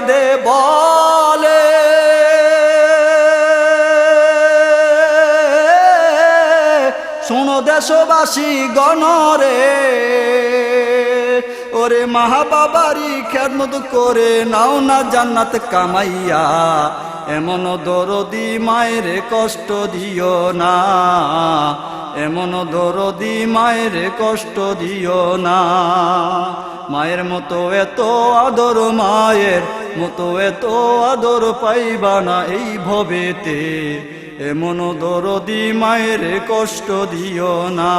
দে বলে শোনো দেশবাসী গণরে, ওরে মা বাবারি খেদমত করে নাও না জান্নাত কামাইয়া, এমন দরদি মায়ের কষ্ট দিও না, এমন দরদি মায়ের কষ্ট দিও না। মায়ের মতো এত আদর, মায়ের মতো এত আদর পাইবা না এই ভবেতে, এমন দরদি মায়ের কষ্ট দিও না,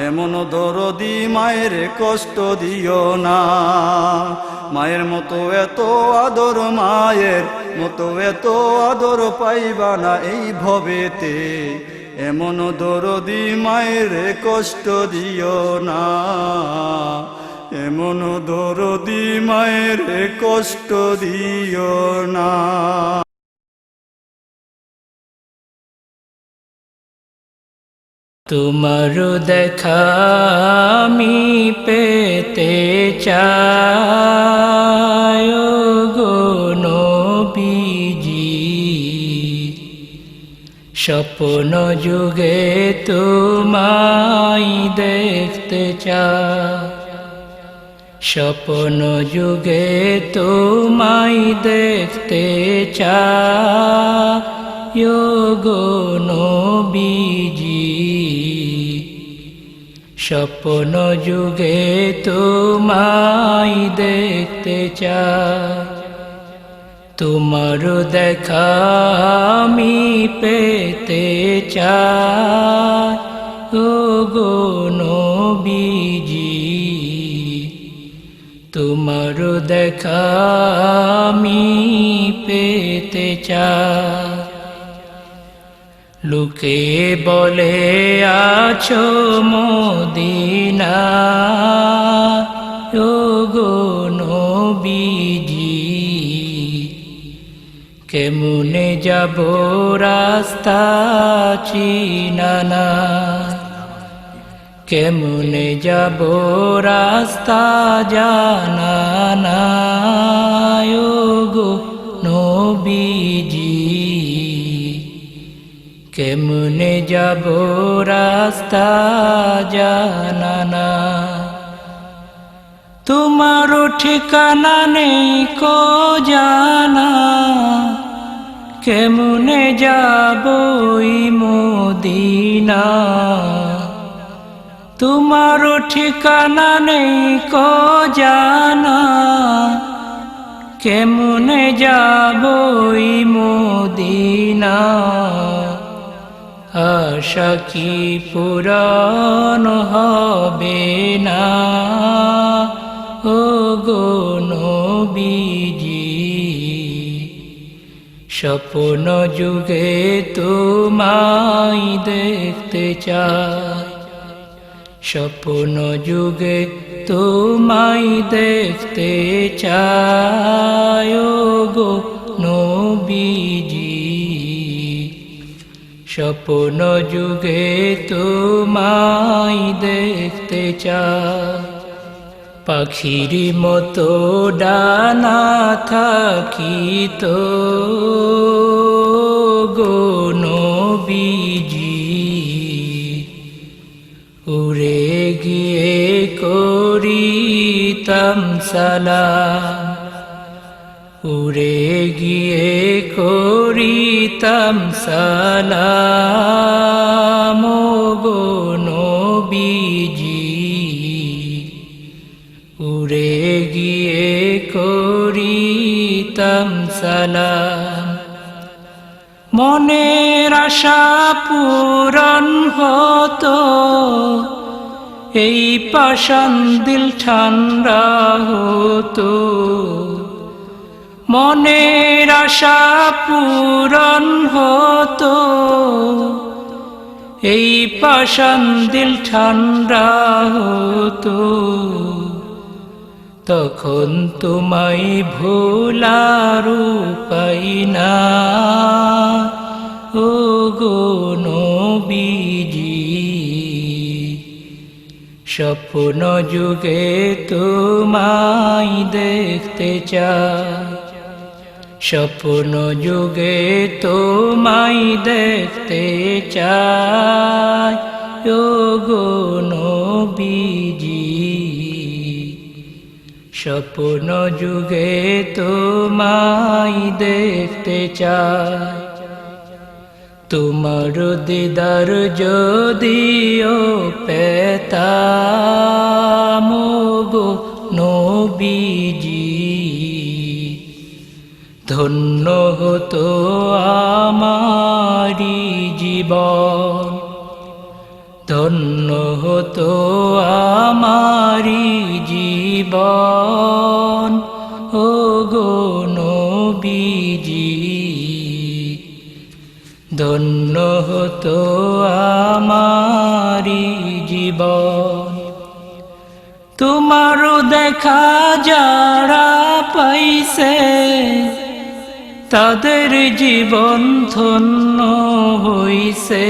এমন দরদি মায়ের কষ্ট দিও না। মায়ের মতো এত আদর, মায়ের মতো এত আদর পাইবা না এই ভবেতে, এমন দরদি মায়ের কষ্ট দিও না, এমন দরদি মায়ের কষ্ট দিও না। তোমার দেখা আমি পেতে চাই গো নবীজি, স্বপ্ন যুগে তোমায় দেখতে চাই, স্বপ্ন যুগে তোমায় দেখতে চাই গো নবীজি, স্বপ্ন যুগে তোমায় দেখতে চাই। তোমার দেখা আমি পেতে চাই গো নবীজি, তোমার দেখা আমি পেতে চাই। লোকে বলে আছো মদিনা গো নবীজি, কেমনে যাব রাস্তা চিনা না, কেমনে যাব রাস্তা জানা না গো নবীজি, কেমনে যাব রাস্তা জানা না। তোমার ঠিকানা নেই কো জানা, কেমনে যাব মদিনা, তোমার ঠিকানা নেই কো জানা, কেমনে যাব মদিনা। আশা কি পূরণ হবে না ও গো নবীজি, স্বপ্ন যুগে তোমায় দেখতে চাই, স্বপ্ন যুগে তোমায় দেখতে চাই গো নবীজি, স্বপ্ন যুগে তোমায় দেখতে চাই। পাখির মতো ডানা থাকিত গো নবীজি, উড়ে গিয়ে করিতাম সালাম, উড়ে গিয়ে করিতাম সালাম গো নবীজি, উড়ে গিয়ে করিতাম সালাম। মনের আশা পূরণ হতো, এই পাষাণ দিল ঠান্ডা হতো, মনের আশা পূরণ হতো, এই পাষাণ দিল ঠান্ডা হতো। তখন তোমায় ভোলার উপায় না ও গো নবীজি, স্বপ্ন যুগে তোমায় দেখতে চাই, স্বপ্ন যুগে তোমায় দেখতে চাই ওগো নবীজি। স্বপ্ন যুগে তোমায় দেখতে চাই, তোমার দিদার যদিও পেতাম গো নবীজি, ধন্য হতো আমারি জীবন, ধন্য হতো আমারি জীবন ওগো নবীজি, ধন্য হতো আমারি জীবন। তোমার দেখা যারা পাইছে তাদের জীবন ধন্য হইছে,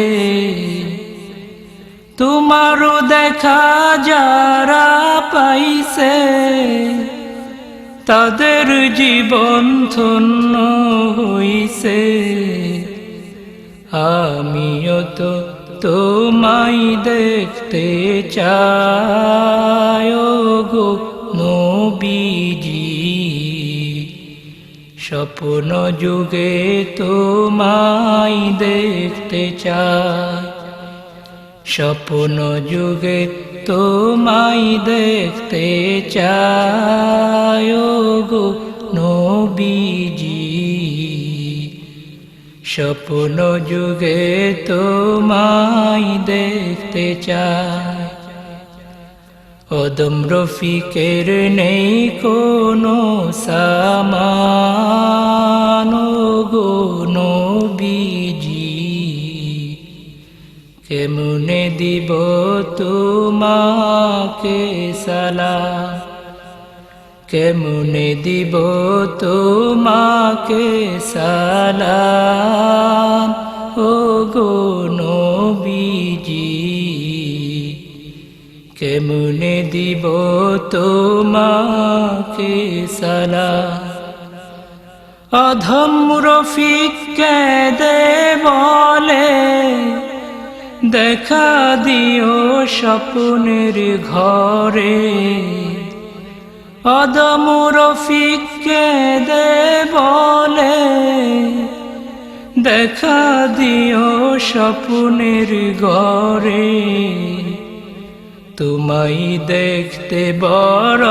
তোমার দেখা যারা পাইছে তাদের জীবন ধন্য হইছে। আমিও তো তোমায় দেখতে চাই ওগো নবীজি, স্বপ্ন যুগে তোমায় দেখতে চাই, স্বপ্ন যুগে তোমায় দেখতে চাই ওগো নবীজি, স্বপ্ন যুগে তোমায় দেখতে চাই। অদম রফিকের নেই কোনো সামান গো নবীজি, কেমনে দিব তোমাকে সালাম, কেমনে দিব তোমাকে সালাম ওগো নবীজি, কেমনে দিব তোমাকে সালাম। অধম রফিক কেঁদে বলে দেখা দিও স্বপ্নের ঘরে, অদম রফিক কেঁদে বলে দেখা দিও স্বপ্নের ঘরে, তোমায় দেখতে বড়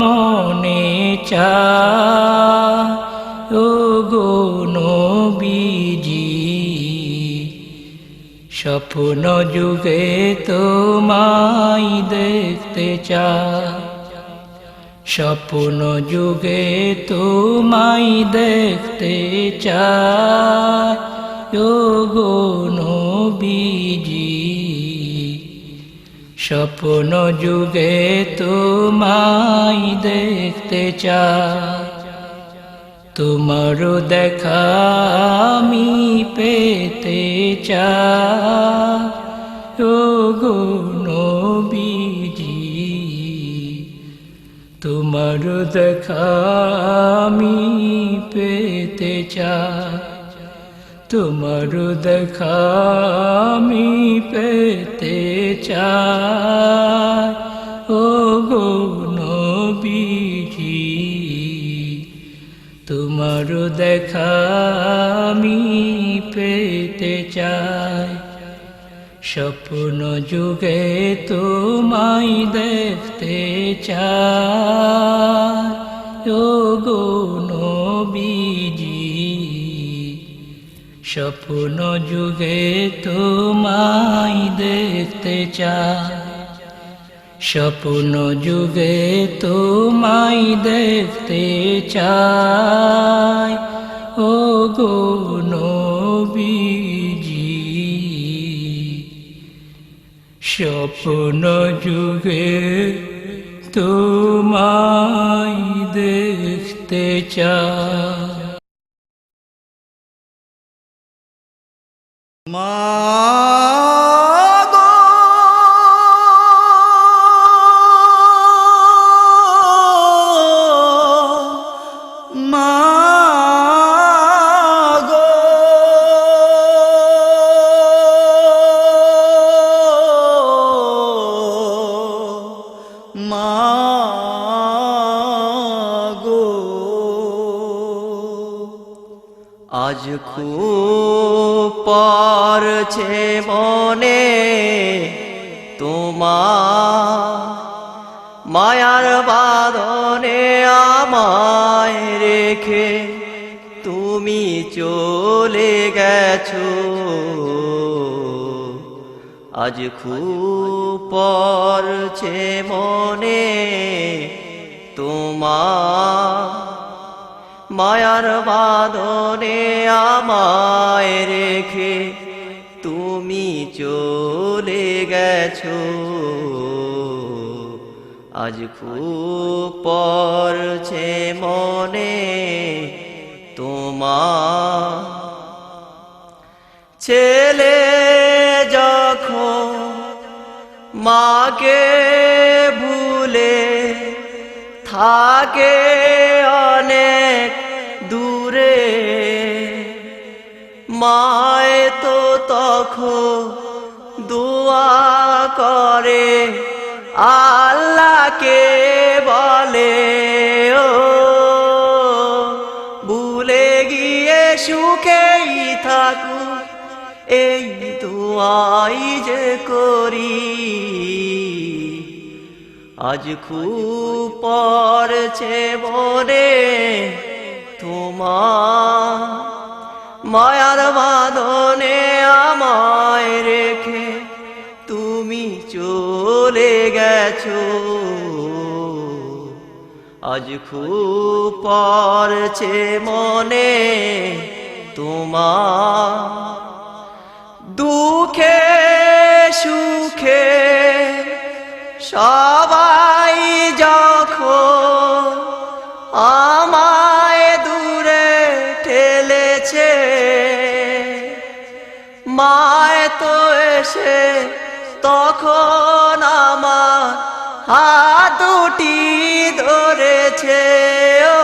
মনে চায় ওগো নবীজি, স্বপ্ন যুগে তোমায় দেখতে চাই, স্বপ্ন যুগে তোমায় দেখতে চাই ওগো নবীজি, স্বপ্ন যুগে তোমায় দেখতে চাই। তোমার দেখা আমি পেতে চাই ওগো নবীজি, তোমার দেখা আমি পেতে চাই, তোমার দেখা আমি পেতে চাই ওগো নবীজি, তোমার দেখা আমি পেতে চাই। স্বপ্ন যুগে তোমায় দেখতে চাই ওগো নবীজি, স্বপ্ন যুগে তোমায় দেখতে চাই, স্বপ্ন যুগে তোমায় দেখতে চাই ওগো নবীজি, স্বপ্ন যুগে তোমায় দেখতে চাই। মা গো খুব পড়ছে মনে তোমার মায়ার বাঁধনে আমায় রেখে তুমি চলে গেছো আজ খুব পড়ছে মনে তোমার মায়ার বাঁধনে আমায় রেখে তুমি চলে গেছো আজ খুব পড়ছে মনে তোমার ছেলে যখন মাকে ভুলে থাকে অনেক দূরে মায় তো তখন দোয়া করে আল্লাহকে বলে ও ভুলে গিয়ে সুখেই থাকু এই দোয়াই যে করি আজ খুব পড়ছে মনে তোমার মায়ার বাঁধনে আমায় রেখে তুমি চলে গেছো আজ খুব পড়ছে মনে তোমার দুঃখে সুখে সবাই যখন আমায় দূরে ঠেলেছে মায় তো এসে তখন আমার হাত দুটি ধরেছে ও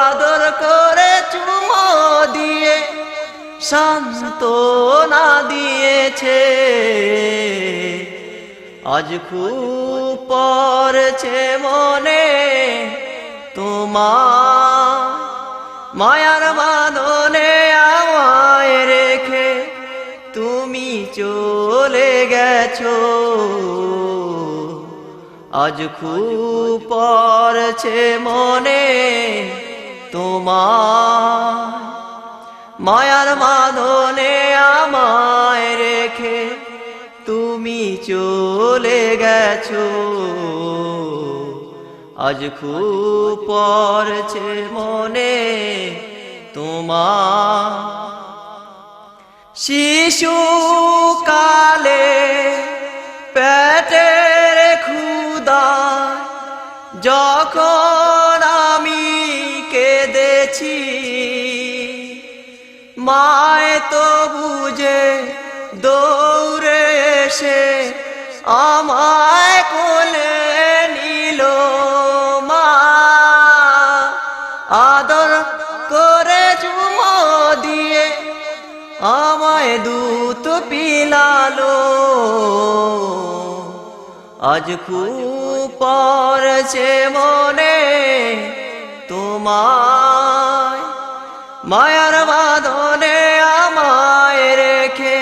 আদর করে চুমো দিয়ে সান্ত্বনা দিয়েছে আজ খুব পড়ছে মনে তোমার মায়ার বাঁধনে আমায় রেখে তুমি চলে গেছো আজ খুব পড়ছে মনে তোমার মায়ার বাঁধনে আমায় রেখে তুমি চলে গেছো আজ খুব পড়ছে মনে তোমার শিশুকালে পেটের ক্ষুধা যখন আমি কেঁদেছি মায় তো বুঝে দৌড়ে এসে আমায় কোলে নিল মা আদর করে চুমো দিয়ে আমায় দুধ পিলালো আজ খুব পড়ছে মনে তোমায় মায়ার বাঁধনে আমায় রেখে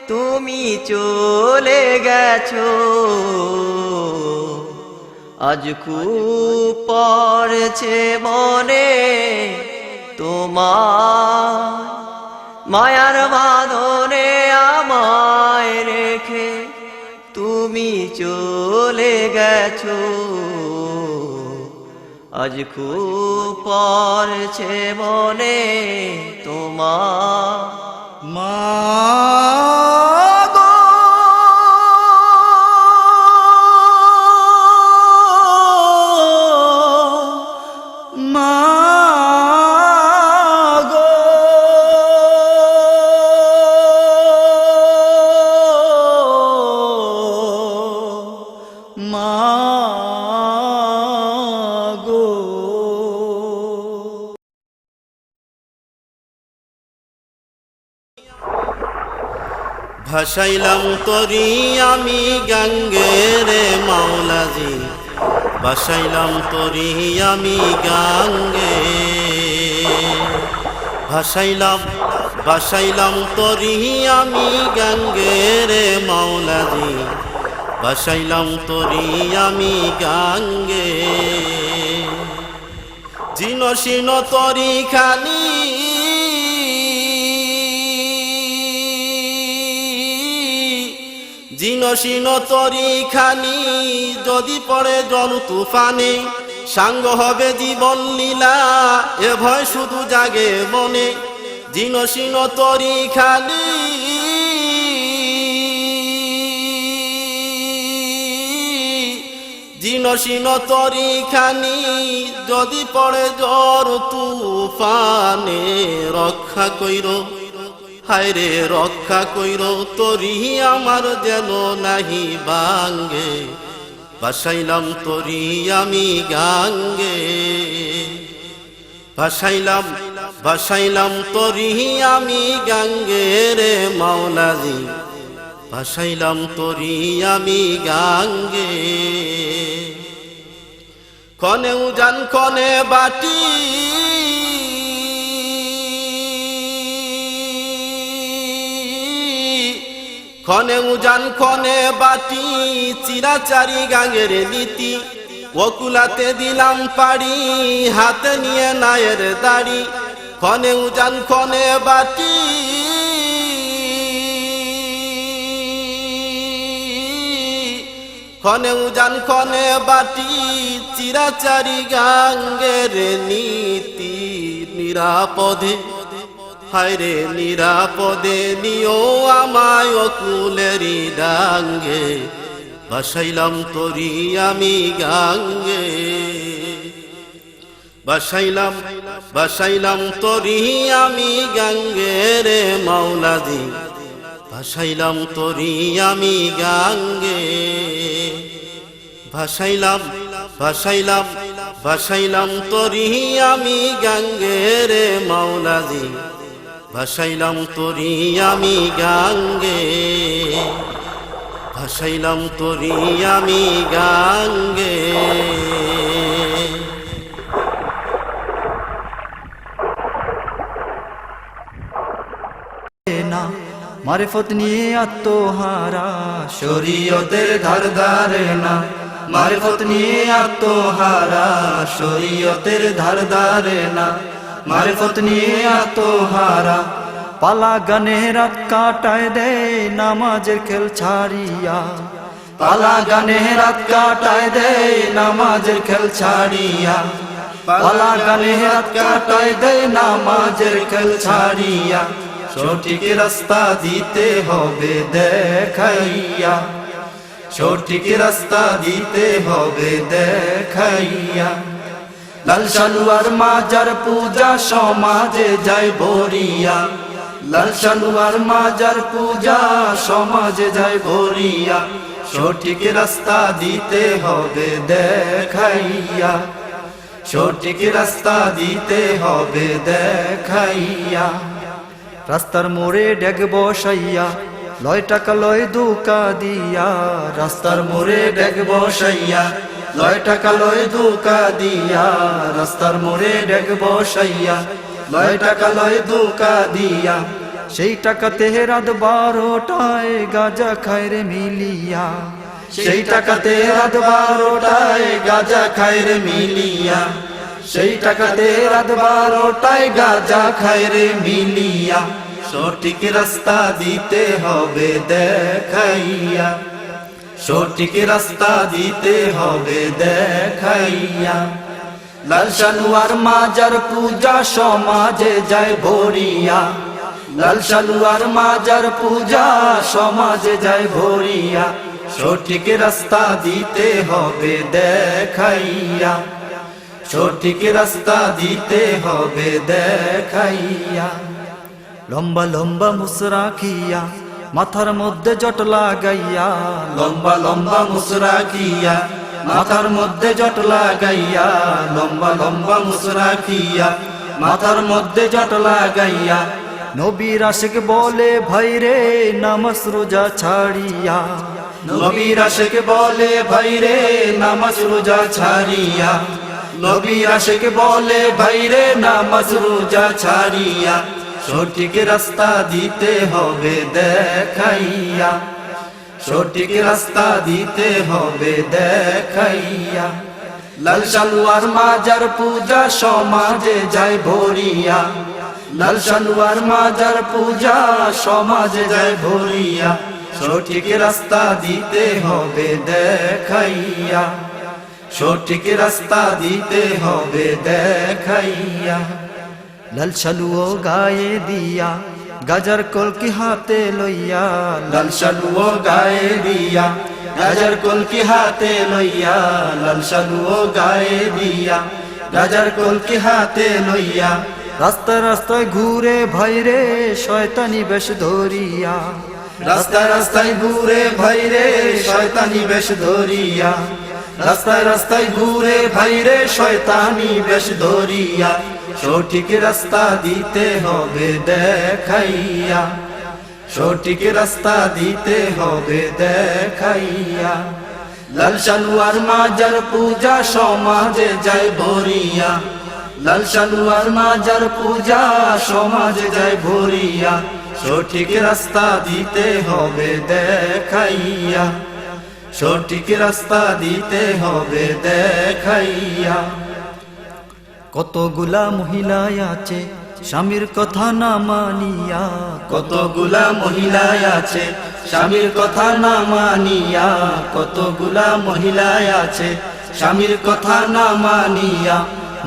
তুমি চলে গেছো আজ খুব পড়ছে মনে তোমার মায়ার বাঁধনে আমায় রেখে তুমি চলে গেছো আজ খুব পড়ছে মনে তোমার মা ভাসাইলাম তরি আমি গঙ্গে রে মাওলাজি, ভাসাইলাম তরি আমি গঙ্গে। ভাসাইলাম ভাসাইলাম তরি আমি গঙ্গে রে মাওলাজি ভাসাইলাম তরি আমি গঙ্গে জিনসিন তরি খানি জিনসিন তরি খানি যদি পড়ে জল তুফানে সাঙ্গ হবে জীবন লীলা এ ভয় শুধু জাগে মনে জিনসিন তরি খানি জিনসিন তরি খানি যদি পড়ে জ্বর তুফানে রক্ষা কইর হায়রে রক্ষা কইর তরি আমার যেন নাহি ভাঙ্গে ভাসাইলাম তরি আমি গঙ্গে ভাসাইলাম ভাসাইলাম তরি আমি গঙ্গে রে মাওলাজি ভাসাইলাম তরি আমি গঙ্গে কনে উজান কনে বাটি খনে উজান খনে বাটি চিরাচারি গাঙ্গের নীতি ওকুলাতে দিলাম পাড়ি হাতে নিয়ে নায়ের দাড়ি খনে উজান খনে বাটি খনে উজান খনে বাটি চিরাচারি গাঙ্গের নীতি নিরাপদে হায়রে নিরাপদে নিও আমায় অকুলেরি ডাঙ্গে ভাসাইলাম তরি আমি গঙ্গে ভাসাইলাম ভাসাইলাম তরি আমি গঙ্গে রে মাওলাজি ভাসাইলাম তরি আমি গঙ্গে ভাসাইলাম ভাসাইলাম ভাসাইলাম তরি আমি গঙ্গে রে মাওলাজি ভাসাইলাম তরি আমি গঙ্গে ভাসাইলাম তরি আমি গঙ্গে না মারিফত নিয়ে আত্মহারা শরীয়তের ধার ধারে না মারিফত নিয়ে আত্মহারা শরীয়তের ধার ধারে না মারিফত নিয়ে আত্মহারা পালা গানে রাত কাটায় দে নামাজের খেল ছাড়িয়া পালা গানে রাত কাটায় দে নামাজের খেল ছাড়িয়া পালা গানে রাত কাটায় দে নামাজের খেল ছাড়িয়া সঠিক রাস্তা দিতে হবে দেখাইয়া সঠিক রাস্তা দিতে হবে দেখাইয়া লাল সালুয়ার মাজার পূজা সমাজে যায় ভরিয়া লাল সালুয়ার মাজার পূজা সমাজে যায় ভরিয়া সঠিক রাস্তা দিতে হবে দেখাইয়া সঠিক রাস্তা দিতে হবে দেখাইয়া রাস্তার মোড়ে ডেগ বসাইয়া লয় টাকা লয় দুকা দিয়া রাস্তার মোড়ে ডেগ বসাইয়া লয় টাকা লয় দুকা দিয়া রাস্তার মোড়ে ডেগ বসাইয়া লয় টাকা লয় দুকা দিয়া সেই টাকাতে রাত 12টায় গাঁজা খায় রে মিলিয়া সেই টাকাতে রাত 12টায় গাঁজা খায় রে মিলিয়া সেই টাকাতে রাত 12টায় গাঁজা খায় রে মিলিয়া সঠিক রাস্তা দিতে হবে দেখাইয়া সঠিক রাস্তা দিতে হবে দেখাইয়া লাল সালুয়ার মাজার পূজা সমাজে যায় ভরিয়া লাল সালুয়ার মাজার পূজা সমাজে যায় ভরিয়া সঠিক রাস্তা দিতে হবে দেখাইয়া সঠিক রাস্তা দিতে হবে দেখাইয়া লম্বা লম্বা মুসরাখিয়া মাথার মধ্যে জট লাগাইয়া লম্বা লম্বা মুসরাখিয়া মাথার মধ্যে জট লাগাইয়া লম্বা লম্বা মুসরাখিয়া মাথার মধ্যে জট লাগাইয়া নবীর আশিক বলে ভাই রে নামাজ রোজা ছাড়িয়া নবীর আশিক বলে ভাই রে নামাজ রোজা ছাড়িয়া নবীর আশিক বলে ভাইরে নামাজ রোজা ছাড়িয়া সঠিক রাস্তা দিতে হবে দেখাইয়া, সঠিক রাস্তা দিতে হবে দেখাইয়া। লাল সালোয়ার মাজার পূজা সমাজে যায় ভরিয়া, লাল সালোয়ার মাজার পূজা সমাজে যায় ভরিয়া, সঠিক রাস্তা দিতে হবে দেখাইয়া, সঠিক রাস্তা দিতে হবে দেখাইয়া। লাল সালুও গায়ে দিয়া গাজার কলকি হাতে লইয়া, লাল সালুও গায়ে দিয়া গাজার কলকি হাতে লইয়া, লাল সালুও গায়ে দিয়া গাজার কলকি হাতে লইয়া, রাস্তায় রাস্তায় ঘুরে ভাইরে শয়তানি বেশ ধরিয়া, রাস্তায় রাস্তায় ঘুরে ভাইরে শয়তানি বেশ ধরিয়া, রাস্তায় রাস্তায় ঘুরে ভাইরে শয়তানি বেশ ধরিয়া, সঠিক রাস্তা দিতে হবে দেখাইয়া, সঠিক রাস্তা দিতে হবে দেখাইয়া। লাল সালোয়ার মাজার পূজা সমাজে যায় ভরিয়া, লাল সালোয়ার মাজার পূজা সমাজে যায় ভরিয়া, সঠিক রাস্তা দিতে হবে দেখাইয়া, সঠিক রাস্তা দিতে হবে দেখাইয়া। কতগুলা মহিলায় আছে স্বামীর কথা না মানিয়া, কতগুলা মহিলায় আছে স্বামীর কথা না মানিয়া, কতগুলা মহিলায় আছে স্বামীর কথা না মানিয়া,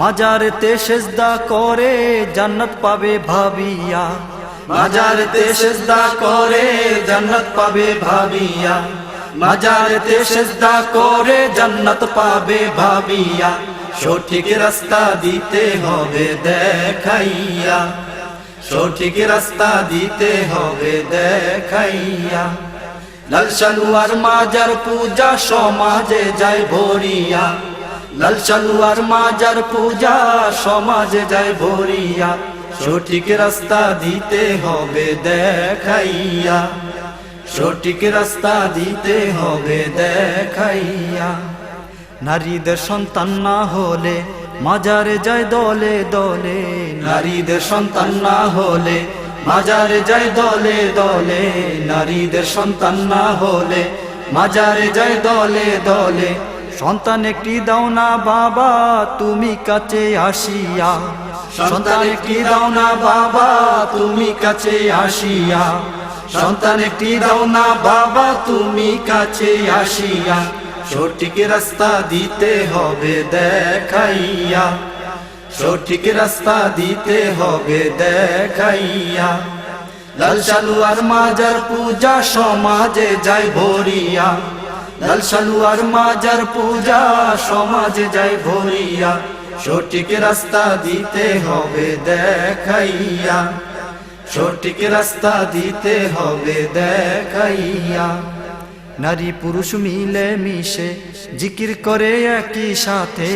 মাজারেতে সেজদা করে জান্নাত পাবে ভাবিয়া, মাজারেতে সেজদা করে জান্নাত পাবে ভাবিয়া, মাজারেতে সেজদা করে জান্নাত পাবে ভাবিয়া, সঠিক রাস্তা দিতে হবে দেখাইয়া, সঠিক রাস্তা দিতে হবে দেখাইয়া। লাল সালোয়ার মাজার পূজা সমাজে যায় ভরিয়া, লাল সালোয়ার মাজার পূজা সমাজে যায় ভরিয়া, সঠিক রাস্তা দিতে হবে দেখাইয়া, সঠিক রাস্তা দিতে হবে দেখাইয়া। নারীদের সন্তান না হলে মাজারে যায় দলে দলে, নারীদের সন্তান না হলে মাজারে যায় দলে দলে, নারীদের সন্তান না হলে মাজারে যায় দলে দলে, সন্তান একটি দাও না বাবা তুমি কাছে আসিয়া, সন্তান একটি দাও না বাবা তুমি কাছে আসিয়া, সন্তান একটি দাও না বাবা তুমি কাছে আসিয়া, সঠিক রাস্তা দিতে হবে দেখাইয়া, সঠিক রাস্তা দিতে হবে দেখাইয়া। লাল সালোয়ার মাজার পূজা সমাজে যায় ভরিয়া, লাল সালোয়ার মাজার পূজা সমাজে যায় ভরিয়া, সঠিক রাস্তা দিতে হবে দেখাইয়া, সঠিক রাস্তা দিতে হবে দেখাইয়া। নারী পুরুষ মিলে মিশে জিকির করে একই সাথে,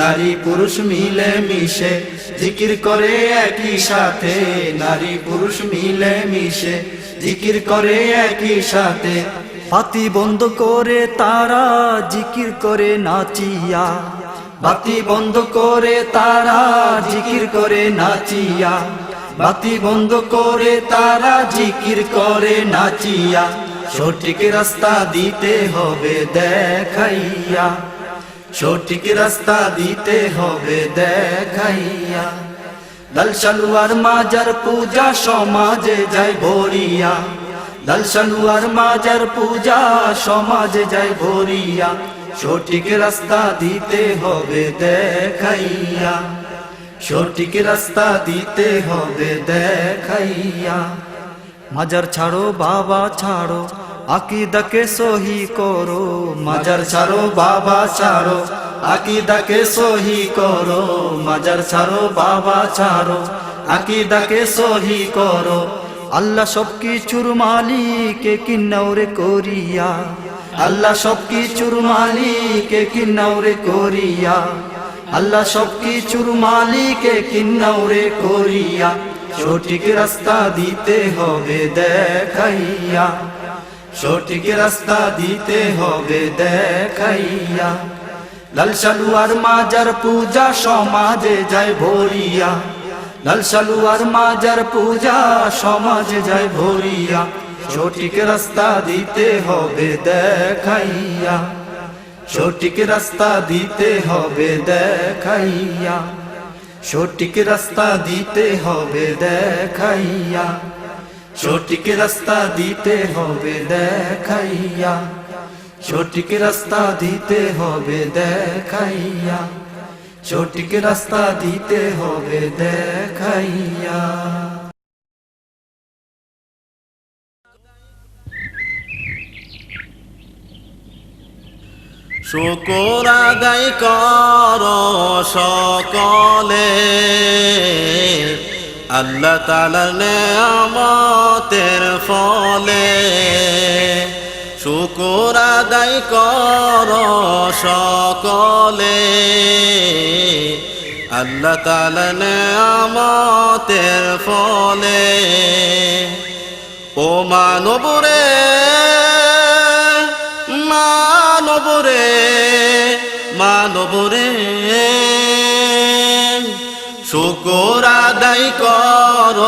নারী পুরুষ মিলে মিশে জিকির করে একই সাথে, নারী পুরুষ মিলে মিশে জিকির করে একই সাথে, বাতি বন্ধ করে তারা জিকির করে নাচিয়া, বাতি বন্ধ করে তারা জিকির করে নাচিয়া, বাতি বন্ধ করে তারা জিকির করে নাচিয়া, সঠিক রাস্তা দিতে হবে দেখাইয়া, সঠিক রাস্তা দিতে হবে দেখাইয়া। লাল সালোয়ার মাজার পূজা সমাজে যায় ভরিয়া, লাল সালোয়ার মাজার পূজা সমাজে যায় ভরিয়া, সঠিক রাস্তা দিতে হবে দেখাইয়া, সঠিক রাস্তা দিতে হবে দেখাইয়া। মাজার ছাড়ো বাবা ছাড়ো আকিদাকে সহি করো, মাজার ছাড়ো বাবা ছাড়ো আকিদাকে সহি করো, মাজার ছাড়ো বাবা ছাড়ো আকিদাকে সহি করো, আল্লাহ সবকিছুর মালিক কিন্নাউরে করিয়া, আল্লাহ সবকিছুর মালিক কিন্নাউরে করিয়া, আল্লাহ সবকিছুর মালিক কিন্নাউরে করিয়া, সঠিক রাস্তা দিতে হবে দেখাইয়া, সঠিক রাস্তা দিতে হবে দেখাইয়া। লাল সালুয়ার মাজার পূজা সমাজে যায় ভরিয়া, লাল সালুয়ার মাজার পূজা সমাজে যায় ভরিয়া, সঠিক রাস্তা দিতে হবে দেখাইয়া, সঠিক রাস্তা দিতে হবে দেখাইয়া, সঠিক রাস্তা দিতে হবে দেখাইয়া, সঠিক রাস্তা দিতে হবে দেখাইয়া, সঠিক রাস্তা দিতে হবে দেখাইয়া, সঠিক রাস্তা দিতে হবে দেখাইয়া। শুকর আদায় কর সকলে আল্লাহ তাআলার নেয়ামতের ফলে, শুকর আদায় কর সকলে আল্লাহ তাআলার নেয়ামতের ফলে। ও মানব রে মানব রে মানব রে, শুকর আদায় কর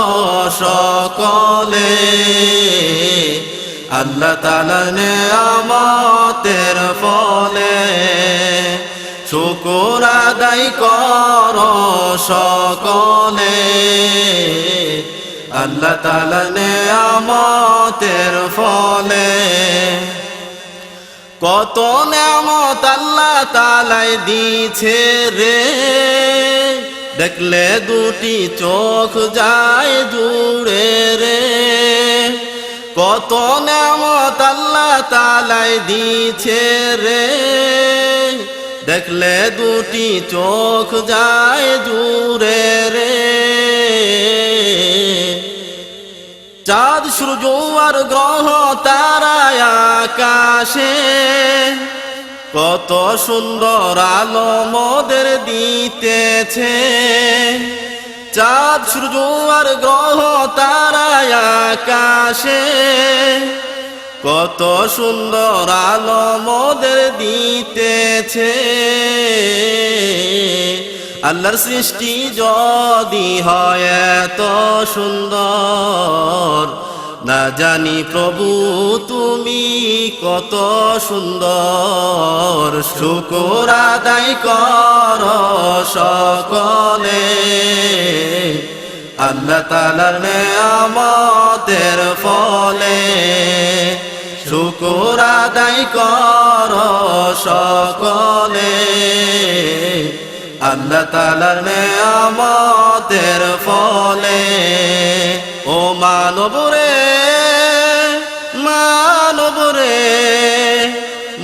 সকলে আল্লাহ তাআলার নেয়ামতের ফলে, শুকর আদায় কর সকলে আল্লাহ তাআলার নেয়ামতের ফলে। কত নেয়ামত আল্লাহ তাআলাই দিছে রে, দেখলে দুটি চোখ যায় জুড়ে রে। কত নেয়ামত আল্লাহ তাআলাই দিছে রে, দেখলে দুটি চোখ যায় জুড়ে রে। চাঁদ সূর্য আর গ্রহ তারা আকাশে, কত সুন্দর আলো মোদের দিতেছে। চাঁদ সূর্য আর গ্রহ তারা আকাশে, কত সুন্দর আলো মোদের দিতেছে। আল্লাহর সৃষ্টি যদি হয় এত সুন্দর, না জানি প্রভু তুমি কত সুন্দর। শুকর আদায় কর সকলে আল্লাহ তাআলার নেয়ামতের ফলে, শুকর আদায় কর সকলে আল্লাহ তাআলার নেয়ামতের ফলে। ও মানব রে মানব রে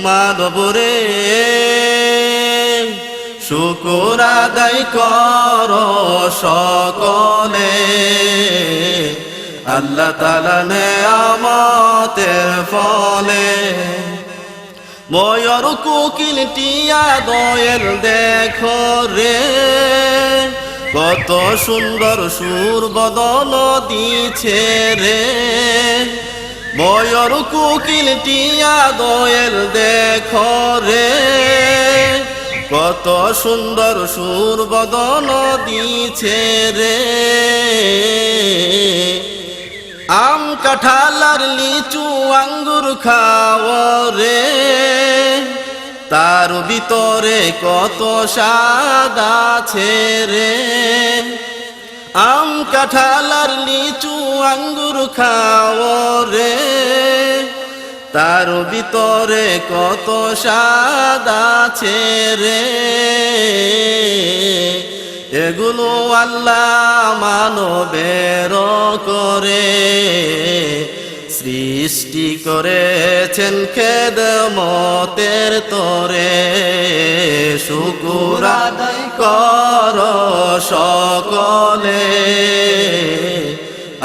মানব রে, শুকর আদায় কর সকলে আল্লাহ তাআলার নেয়ামতের ফলে। ময়ূর কোকিল টিয়া দোয়েল দেখো রে, কত সুন্দর সুর বদন দিছে রে। ময়ূর কোকিল টিয়া দোয়েল দেখো রে, কত সুন্দর সুর বদন দিছে রে। আম কাঁঠাল আর লিচু আঙ্গুর খাও রে, তার ভিতরে কত স্বাদ আছে রে। আম কাঁঠাল আর লিচু আঙ্গুর খাও রে, তার ভিতরে কত স্বাদ আছে রে। এগুলো আল্লাহ মানবের করে সৃষ্টি করেছেন খেদমতের তরে। শুকর আদায় কর সকলে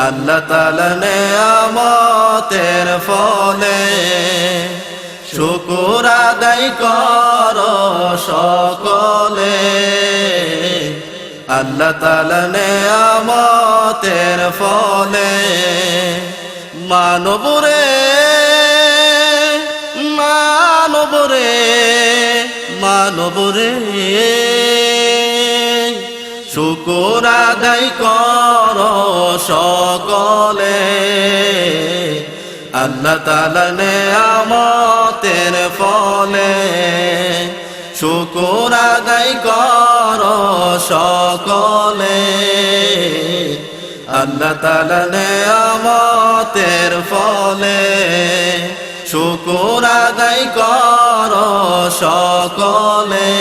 আল্লাহ তাআলার নেয়ামতের ফলে। শুকর আদায় কর সকলে আল্লাহ তাআলার নেয়ামতের ফলে। মানব রে মানব রে মানব রে শুকর আদায় কর সকলে আল্লাহ তাআলা নেয়ামতের ফলে শুকর আদায় কর সকলে আল্লাহ তাআলা নেয়ামতের ফলে শুকর আদায় কর সকলে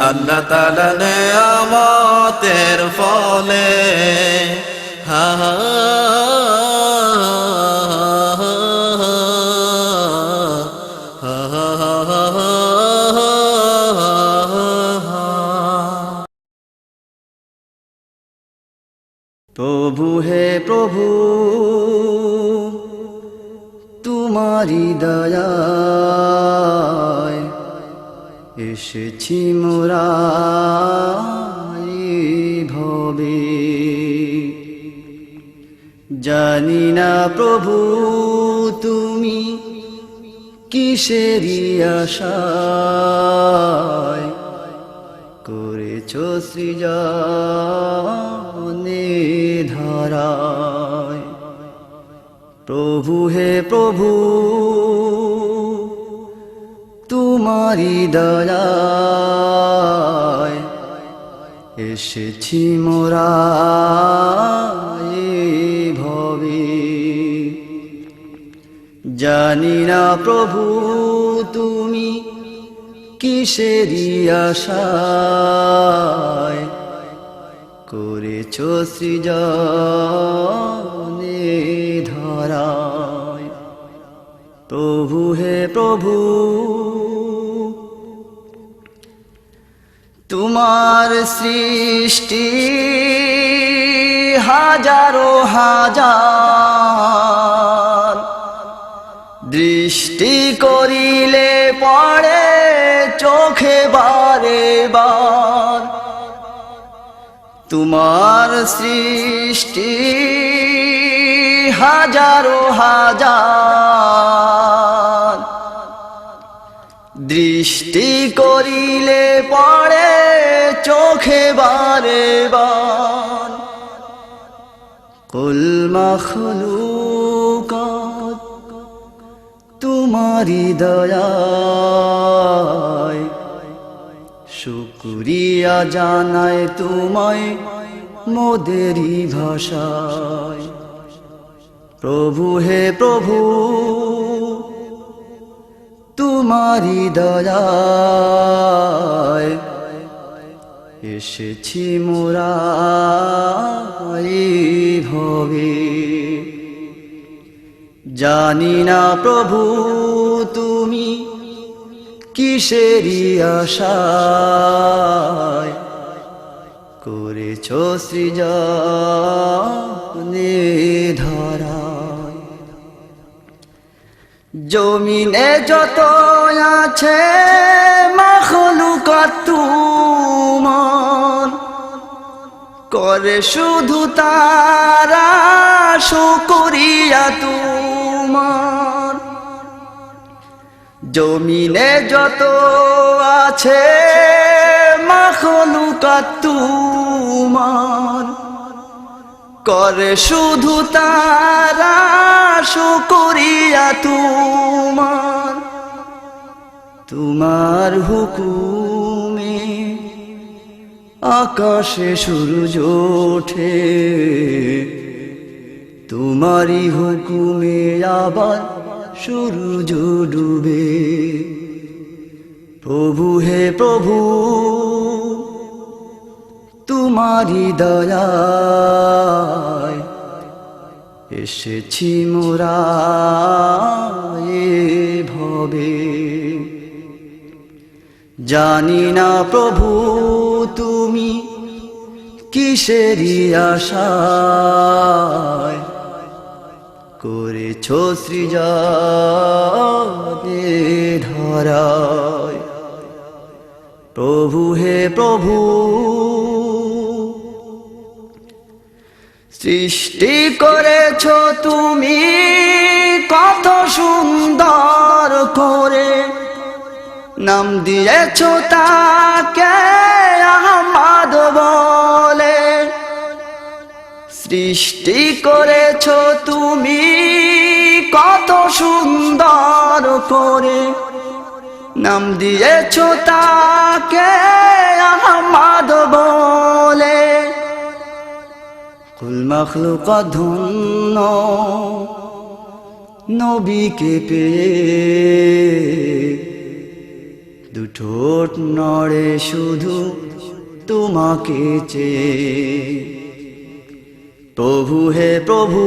আল্লাহ তাআলা নেয়ামতের ফলে হা হা প্রভু হে প্রভু তোমারি দয়ায় এসেছি মোরা ভবে জানি না প্রভু তুমি কিসেরি আশায় করেছ সৃজনে ধারায় প্রভু হে প্রভু তোমারি দয়ায় এসেছি মোরা ভবে জানি না প্রভু তুমি কিসেরি আশায় করেছ সৃজনে ধরায় প্রভু হে প্রভু তোমার সৃষ্টি হাজারো হাজার দৃষ্টি করিলে পড়ে চোখে বারে বার তোমার সৃষ্টি হাজারো হাজার দৃষ্টি করিলে পড়ে চোখে বারে বার কুল মাখলুকাত তোমারি দয়ায় শুকরিয়া জানায় তোমায় মোদেরি ভাষায় প্রভু হে প্রভু তোমারি দয়ায় এসেছি মোরা ভবে জানি না প্রভু তুমি কিসেরি আশায় করেছ সৃজনে ধরায় জমিনে যত আছে মাখলুকাত তোমার করে শুধু তারা শুকরিয়া তোমার জমিনে যত আছে মাখলুকাত তোমার করে শুধু তারা শুকরিয়া তোমার তোমার হুকুমে আকাশে সূর্য ওঠে তোমারি হুকুমে আবার সূর্য ডুবে প্রভু হে প্রভু তোমারি দয়ায় এসেছি মোরা ভবে জানি না প্রভু তুমি কিসেরি আশায় করেছ সৃজনে ধরায় প্রভু হে প্রভু সৃষ্টি করেছ তুমি কত সুন্দর করে নাম দিয়েছ তাকে আহমদ বলে, সৃষ্টি করেছ তুমি কত সুন্দর করে, নাম দিয়েছ তাকে আহমদ বলে। কুল মখলুক ধন্য নবীকে পেয়ে, দুঠোঁট নড়ে শুধু তোমাকে চেয়ে। প্রভু হে প্রভু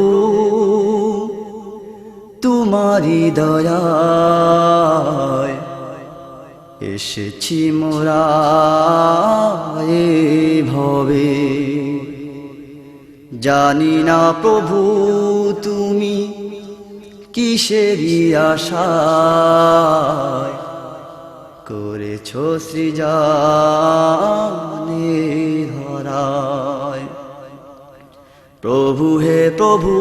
তোমারি দয়ায় এসেছি মোরা এ ভবে। জানি না প্রভু তুমি কিসেরি আশায় করেছ সৃজনে ধরায়। প্রভু হে প্রভু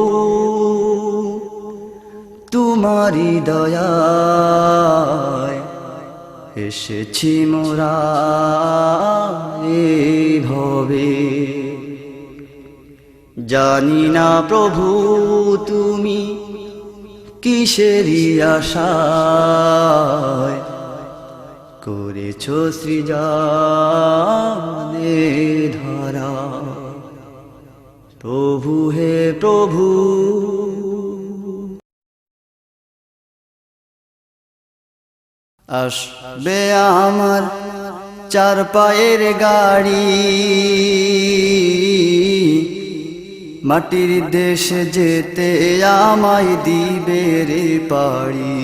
তোমারি দয়ায় এসেছি মোরা এ ভবে। জানি না প্রভু তুমি কিসেরি আশায় করেছ সৃজনে ধরা। প্রভু হে প্রভু। আসবে আমার চার পায়ের গাড়ি, মাটির দেশে যেতে আমায় দিবে রে পাড়ি।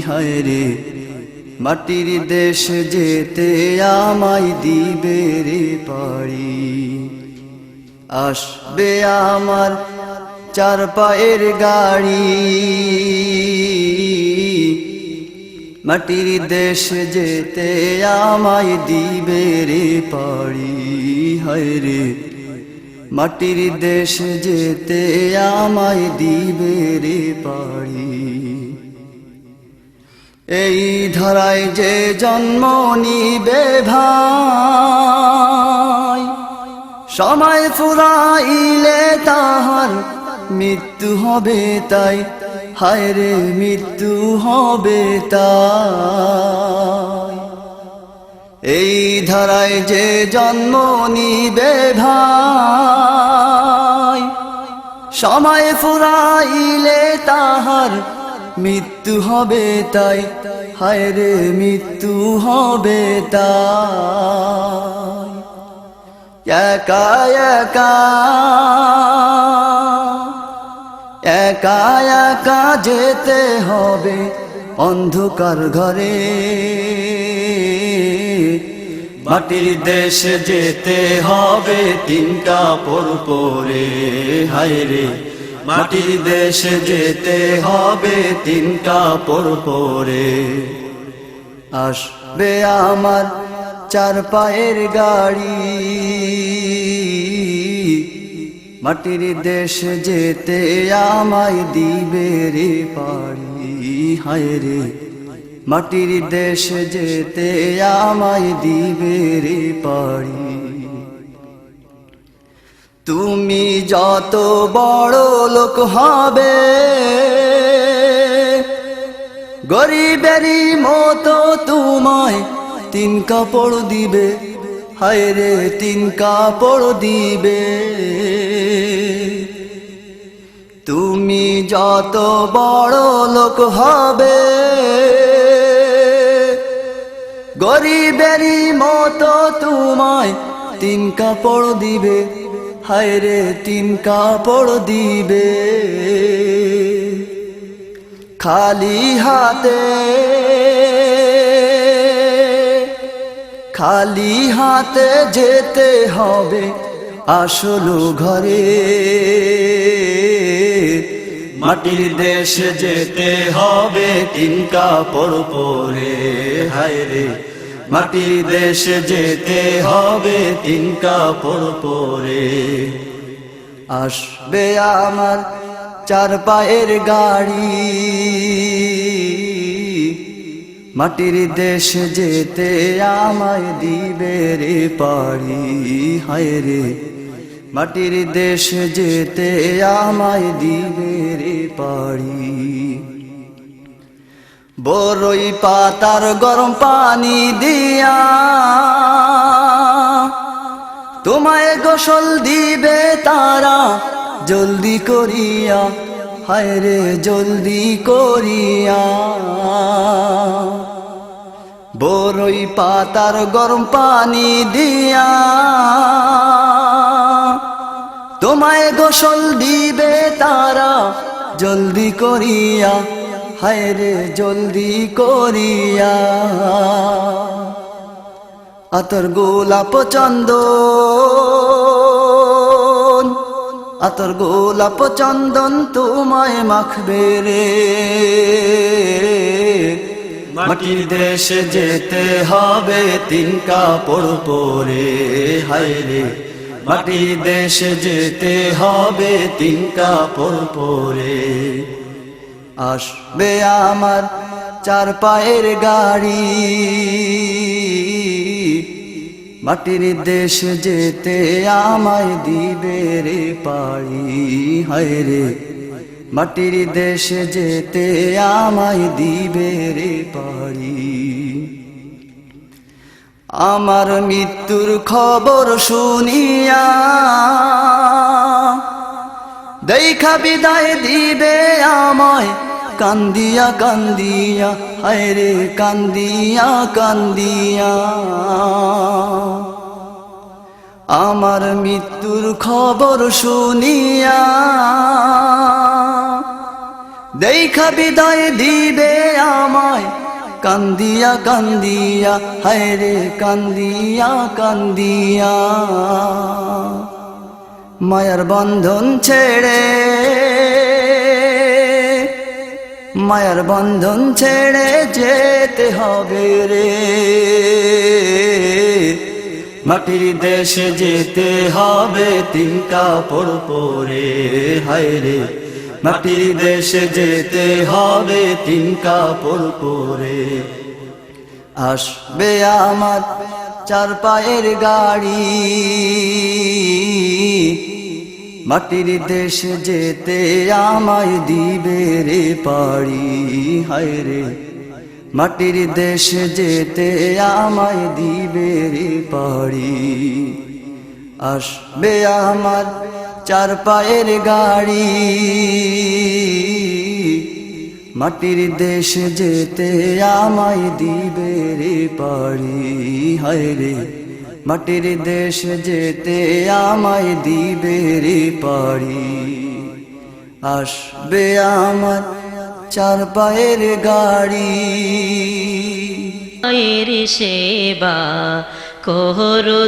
হায় রে মাটির দেশে যেতে আমায় দিবে রে পাড়ি। আসবে আমার চার পায়ের গাড়ি, মাটির দেশে যেতে আমায় দিবে রে পাড়ি। হায় রে মাটির দেশে যেতে আমায় দিবে রে পাড়ি। এই ধরায় যে জন্ম নিবে ভাই, সময় ফুরাইলে তাহার মৃত্যু হবে তাই। হায় রে মৃত্যু হবে তাই। এই ধরায় যে জন্ম নিবে ভাই, সময় ফুরাইলে তাহার মৃত্যু হবে তাই। হায় রে মৃত্যু হবে তাই। একা একা একা একা যেতে হবে অন্ধকার ঘরে, মাটির দেশে যেতে হবে তিন কাপড় পরে। হায় রে মাটির দেশে যেতে হবে তিন কাপড় পরে। আসবে আমার চার পায়ের গাড়ি, মাটির দেশে যেতে আমায় দিবে রে পাড়ি। হায় রে মাটির দেশে যেতে আমায় দিবে রে পাড়ি। তুমি যত বড় লোক হবে, গরিবেরই মতো তোমায় তিন কাপড় দিবে। হায় রে তিন কাপড় দিবে। তুমি যত বড় লোক হবে, গরিবেরই মতো তোমায় তিন কাপড় দিবে। হায় রে তিন কাপড় দিবে। খালি হাতে খালি হাতে যেতে হবে আসল ঘরে, মাটির দেশে যেতে হবে তিন কাপড় পরে। হায় রে মাটির দেশে যেতে হবে তিন কাপড় পরে। আসবে আমার চার পায়ের গাড়ি, মাটির দেশ যেতে আমায় দিবে রে পাড়ি, হায় রে মাটির দেশ যেতে আমায় দিবে রে পাড়ি। বড়ই পাতার গরম পানি দিয়া তোমায় গোসল দিবে তারা জলদি করিয়া, হায় রে জলদি করিয়া। বড়ই পাতার গরম পানি দিয়া তোমায় গোসল দিবে তারা জলদি করিয়া, হায় রে জলদি করিয়া। আতর গোলাপ চন্দন, আতর গোলাপ চন্দন তোমায় মাখবে রে। মাটির দেশে যেতে হবে তিন কাপড় পরে, হায় রে মাটির দেশে যেতে হবে তিন কাপড় পরে। আসবে আমার চার পায়ের গাড়ি, মাটির দেশ যেতে আমায় দিবে রে পাড়ি, হায় রে মাটির দেশ যেতে আমায় দিবে রে পাড়ি। আমার মৃত্যুর খবর শুনিয়া দেখা বিদায় দিবে আমায় কান্দিয়া কান্দিয়া, হায় রে কান্দিয়া কান্দিয়া। আমার মৃত্যুর খবর শুনিয়া দেখা বিদায় দিবে আমায় কান্দিয়া কান্দিয়া, হায় রে কান্দিয়া কান্দিয়া। মায়ার বন্ধন ছেড়ে, মায়ার বন্ধন ছেড়ে যেতে হবে রে। মাটির দেশে যেতে হবে তিন কাপড় পরে, হায় রে মাটির দেশে যেতে হবে তিন কাপড় পরে। আসবে আমার চার পায়ের গাড়ি, মাটির দেশে যেতে আমায় দিবে রে পাড়ি, হায় রে মাটির দেশে যেতে আমায় দিবে রে পাড়ি। আসবে আমার চার পায়ের গাড়ি, মাটির দেশে যেতে আমায় দিবে রে পাড়ি, হায় রে মাটির দেশে যেতে আমায় দিবে রে পাড়ি। আসবে আমার চার পায়ের গাড়ি। সেবা করো